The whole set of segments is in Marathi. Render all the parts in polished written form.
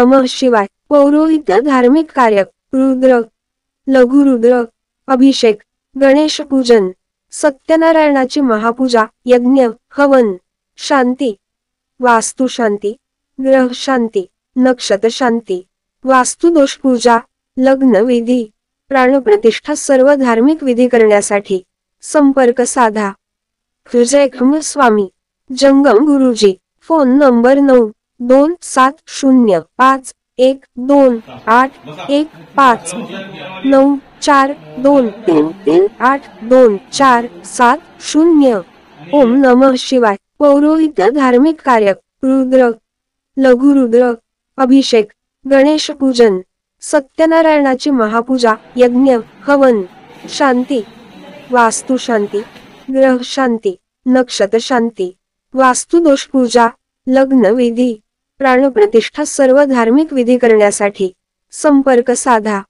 नमः शिवाय। पौरोहित्य धार्मिक कार्य, रुद्र, लघुरुद्र, अभिषेक, गणेश पूजन, सत्यनारायणाची महापूजा, यज्ञ, हवन, शांती, वास्तु शांती, ग्रह शांती, नक्षत्र शांती, वास्तुदोष पूजा, लग्न विधी, प्राणप्रतिष्ठा सर्व धार्मिक विधी करण्यासाठी संपर्क साधा। जयखम स्वामी जंगम गुरुजी। Phone number 9227051281 9423382470। ओम नमः शिवाय। पौरोहित्य धार्मिक कार्य, रुद्र, लघुरुद्र, अभिषेक, गणेश पूजन, सत्यनारायणाची महापूजा, यज्ञ, हवन, शांती, वास्तु शांती, ग्रह शांती, नक्षत्र शांती, वास्तुदोष पूजा, लग्न विधी, प्राणप्रतिष्ठा सर्व धार्मिक विधी करण्यासाठी संपर्क साधा।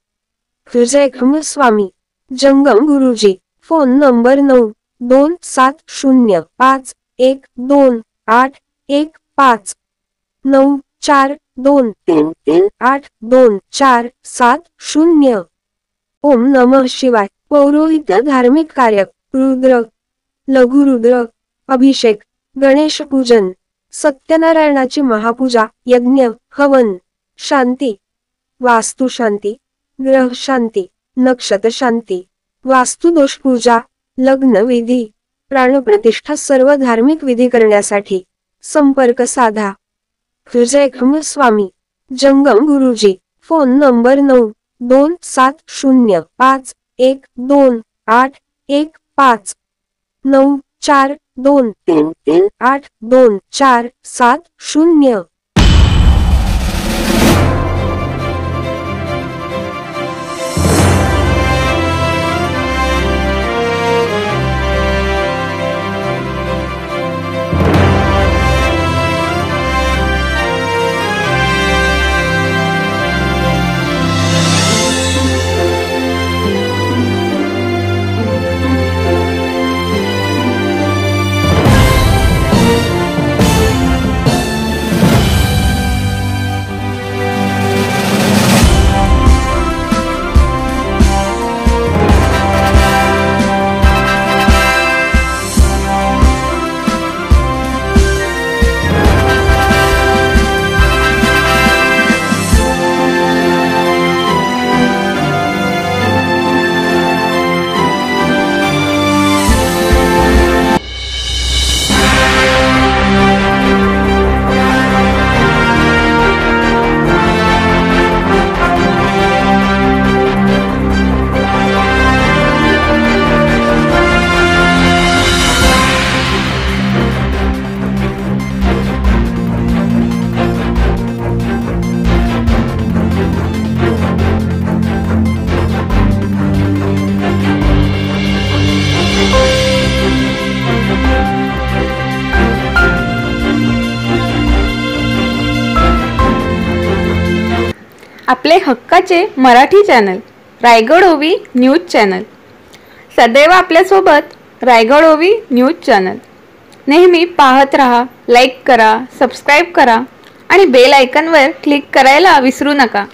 जयखम स्वामी जंगम गुरुजी। Phone number 9227512815 9423382470। ओम नमः शिवाय। पौरोहित्य धार्मिक कार्य, रुद्र, लघुरुद्र, अभिषेक, गणेश पूजन, सत्यनारायणाची महापूजा, यज्ञ, हवन, शांती, वास्तु शांती, ग्रह शांती, नक्षत्र शांती, वास्तुदोष पूजा, लग्न विधी, प्राणप्रतिष्ठा सर्व धार्मिक विधी करण्यासाठी संपर्क साधा। जयखम स्वामी जंगम गुरुजी। Phone number 9227512815 9423382470। आपले हक्काचे मराठी चॅनल रायगड ओवी न्यूज चॅनल सदैव आपल्यासोबत। रायगड ओवी न्यूज चॅनल नेहमी पाहत रहा, लाईक करा, सबस्क्राईब करा आणि बेल आयकॉनवर क्लिक करायला विसरू नका।